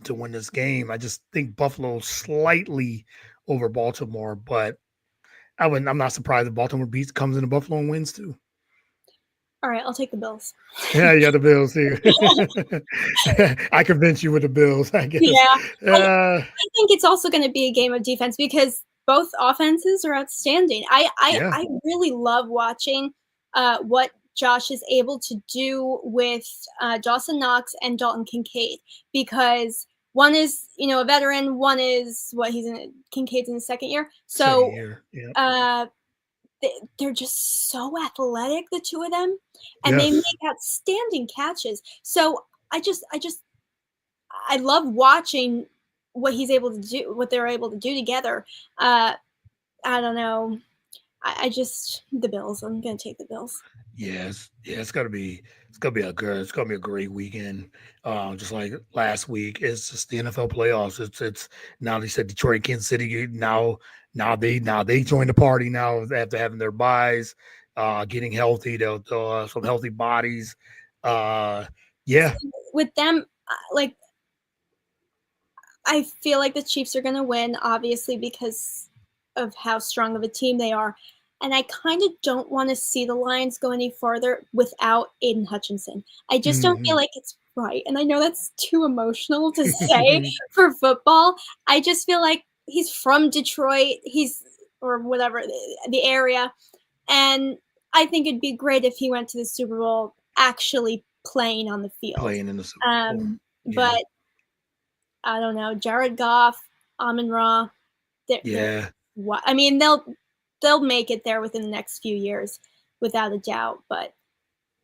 win this game? I just think Buffalo slightly over Baltimore, but I'm not surprised if Baltimore comes into Buffalo and wins too. All right, I'll take the Bills. Yeah, you got the Bills too. I convinced you with the Bills, I guess. Yeah. I think it's also going to be a game of defense because both offenses are outstanding. I really love watching what Josh is able to do with Dawson Knox and Dalton Kincaid because one is, a veteran, one is Kincaid's in his second year. So they're just so athletic, the two of them, and they make outstanding catches. So I love watching what he's able to do, what they're able to do together. I don't know. The Bills. I'm gonna take the Bills. Yes, it's gonna be a great weekend. Just like last week, it's just the NFL playoffs. It's now they said Detroit, Kansas City. Now they join the party now after having their buys, getting healthy. They'll some healthy bodies. With them, I feel like the Chiefs are gonna win, obviously because of how strong of a team they are. And I kind of don't want to see the Lions go any farther without Aiden Hutchinson. I just don't feel like it's right. And I know that's too emotional to say for football. I just feel like he's from Detroit, or whatever, the area. And I think it'd be great if he went to the Super Bowl actually playing on the field. Playing in the Super Bowl. But I don't know. Jared Goff, Amon-Ra. I mean, they'll make it there within the next few years, without a doubt. But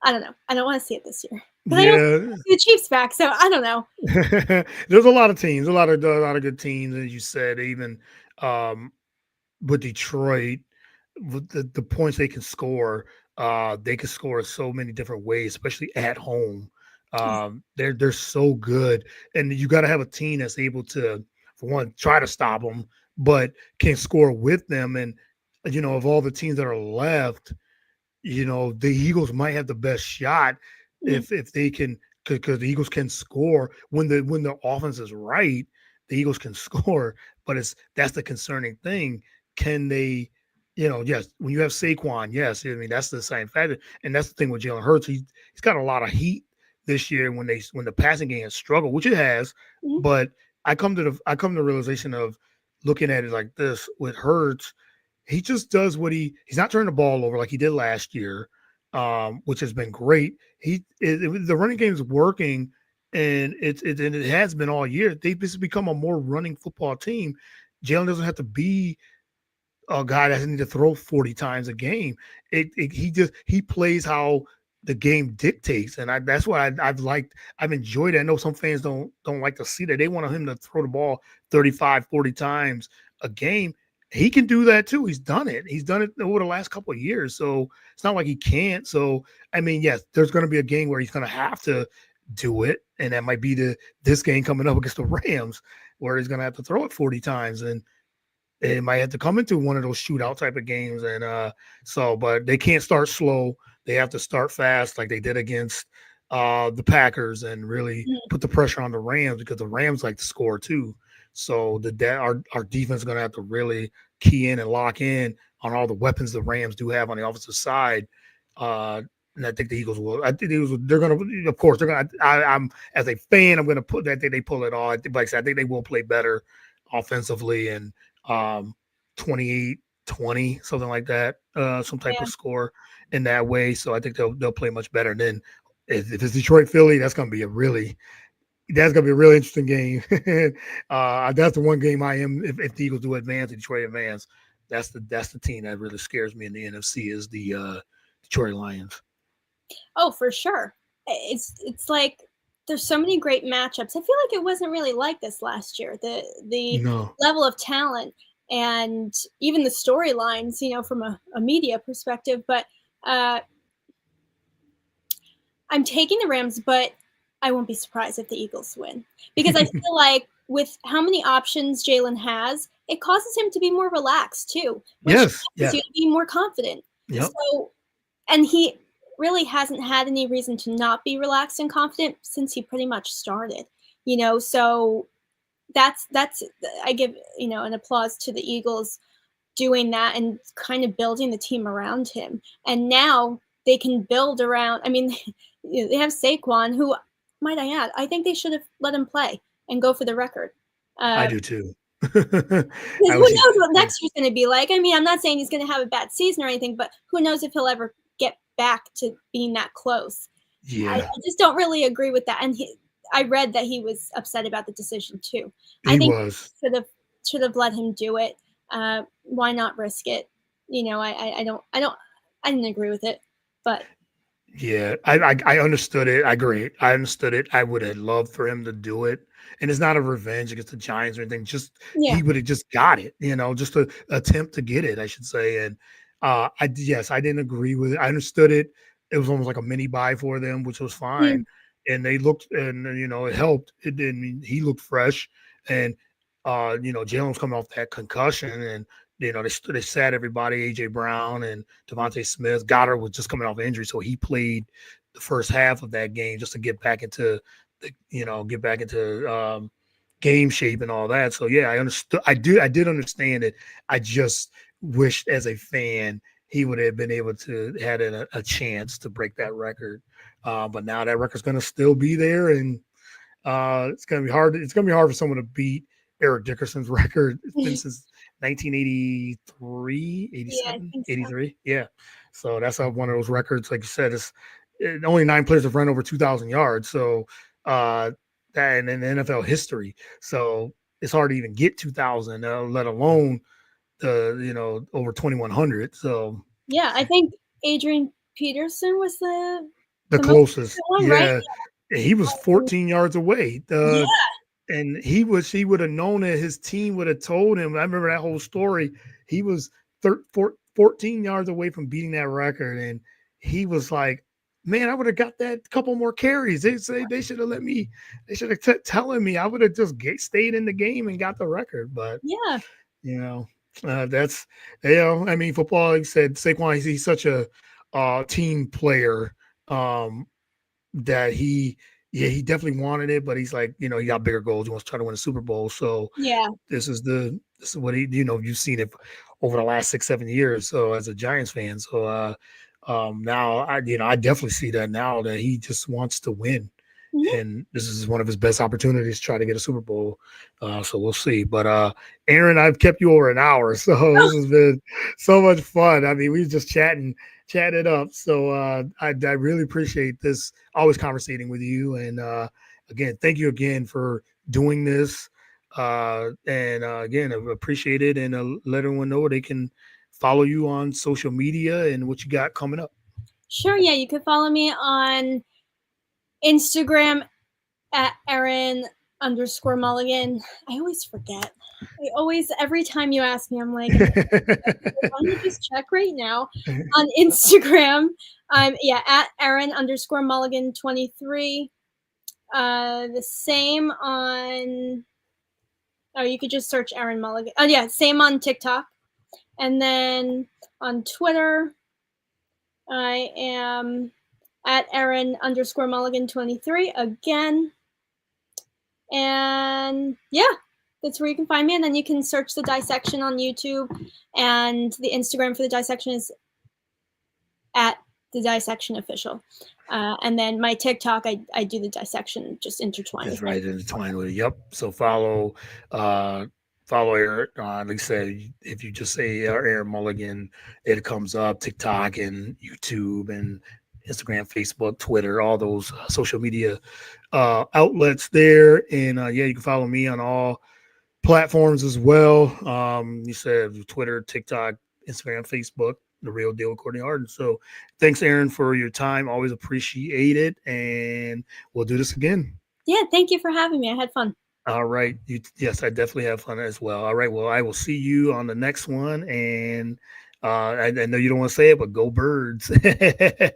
I don't know. I don't want to see it this year. But I don't see the Chiefs back, so I don't know. There's a lot of teams, a lot of good teams, as you said. Even with Detroit, with the points they can score so many different ways, especially at home. They're so good, and you got to have a team that's able to for one, try to stop them, but can score with them. And of all the teams that are left, the Eagles might have the best shot Mm. if they can, because the Eagles can score when the offense is right. The Eagles can score, but that's the concerning thing. Can they? Yes, when you have Saquon, yes, I mean that's the same factor, and that's the thing with Jalen Hurts. He's got a lot of heat this year when the passing game has struggled, which it has. Mhm. But I come to the realization of looking at it like this with Hurts. He just does he's not turning the ball over like he did last year, which has been great. The running game is working, and it has been all year. They've just become a more running football team. Jalen doesn't have to be a guy that doesn't need to throw 40 times a game. He plays how the game dictates, and that's what I've enjoyed it. I know some fans don't like to see that. They want him to throw the ball 35, 40 times a game. He can do that too. He's done it. He's done it over the last couple of years. So it's not like he can't. So I mean, yes, there's going to be a game where he's going to have to do it, and that might be this game coming up against the Rams, where he's going to have to throw it 40 times, and it might have to come into one of those shootout type of games. And but they can't start slow. They have to start fast like they did against the Packers and really Mm. put the pressure on the Rams, because the Rams like to score too. So our defense is going to have to really key in and lock in on all the weapons the Rams do have on the offensive side. And I think the Eagles will. I think they're going to, of course, they're going to. I'm as a fan, I'm going to put that they pull it off. Like I said, I think they will play better offensively, and 28-20, something like that, some type of Yeah. score in that way. So I think they'll play much better. And then if it's Detroit Philly, that's going to be a really interesting game. That's the one game if the Eagles do advance, Detroit advance. That's the team that really scares me in the NFC is the Detroit Lions. Oh, for sure. It's like there's so many great matchups. I feel like it wasn't really like this last year. The No. level of talent and even the storylines, from a media perspective. But I'm taking the Rams, but I won't be surprised if the Eagles win, because I feel like with how many options Jalen has, it causes him to be more relaxed too, which Yes. causes Yeah. you to be more confident. Yep. So, and he really hasn't had any reason to not be relaxed and confident since he pretty much started. So that's I give an applause to the Eagles doing that and kind of building the team around him. And now they can build around. I mean, they have Saquon, who, might I add, I think they should have let him play and go for the record. I do too. Who knows what next year's going to be like? I mean, I'm not saying he's going to have a bad season or anything, but who knows if he'll ever get back to being that close. I Yeah. just don't really agree with that. And I read that he was upset about the decision too. I He think was. should have let him do it. Why not risk it? I didn't agree with it, but Yeah, I understood it. I agree. I understood it. I would have loved for him to do it. And it's not a revenge against the Giants or anything. Just yeah. he would have just got it, just to attempt to get it, I should say. And I didn't agree with it. I understood it. It was almost like a mini buy for them, which was Mm. fine. And they looked, and it helped. It didn't mean he looked fresh. And Jalen was coming off that concussion, and they sat everybody, AJ Brown and Devontae Smith. Goddard was just coming off injury, so he played the first half of that game just to get back into game shape and all that. So yeah, I understood. I did understand it. I just wished as a fan he would have been able to had a chance to break that record. But now that record's going to still be there, and it's going to be hard. It's going to be hard for someone to beat Eric Dickerson's record. It's been since 1983, Yeah, I 87, think so. 83. Yeah. So that's one of those records. Like you said, only 9 players have run over 2,000 yards. So that in the NFL history. So it's hard to even get 2,000, let alone over 2,100. So Yeah, I think Adrian Peterson was the the most closest. one, right? Yeah. He was 14 yards away. Yeah. And he would have known it. His team would have told him. I remember that whole story. He was 14 yards away from beating that record. And he was like, man, I would have got that couple more carries. They say they should have let me. They should have telling me. I would have just stayed in the game and got the record. But Yeah. you know, that's I mean, football. Like you said, Saquon. He's such a team player. That he definitely wanted it, but he's like, he got bigger goals. He wants to try to win a Super Bowl. So Yeah. this is what he, you've seen it over the last 6-7 years. So as a Giants fan, so now I definitely see that now that he just wants to win, Mhm. and this is one of his best opportunities to try to get a Super Bowl. So we'll see. But Erin, I've kept you over an hour, so this has been so much fun. I mean, we was just chatting up. So I really appreciate this. Always conversating with you, and again, thank you again for doing this. And again, I appreciate it, and let everyone know they can follow you on social media and what you got coming up. Sure. Yeah, you can follow me on Instagram at Erin_Mulligan. I always forget. Every time you ask me, I'm like, why don't you just check right now on Instagram? At Erin_Mulligan 23. The same on, oh, you could just search Erin Mulligan. Oh, yeah, same on TikTok. And then on Twitter, I am at Erin_Mulligan 23 again. And yeah, that's where you can find me. And then you can search the dissection on YouTube, and the Instagram for the dissection is at the dissection official. And then my TikTok, I do the dissection just intertwined. It's right intertwined with it. Yep. So follow Erin. Like I said, if you just say Erin Mulligan, it comes up. TikTok and YouTube and Instagram, Facebook, Twitter, all those social media outlets there. And you can follow me on all platforms as well. You said Twitter, TikTok, Instagram, Facebook, The Real Deal with Courtney Harden. So thanks, Erin, for your time. Always appreciate it. And we'll do this again. Yeah, thank you for having me. I had fun. All right. Yes, I definitely have fun as well. All right. Well, I will see you on the next one. And I know you don't want to say it, but go Birds. All right.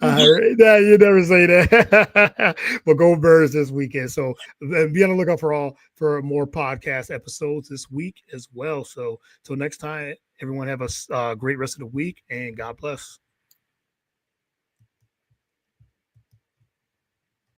No, you never say that. But go Birds this weekend. So be on the lookout for more podcast episodes this week as well. So till next time, everyone have a great rest of the week, and God bless.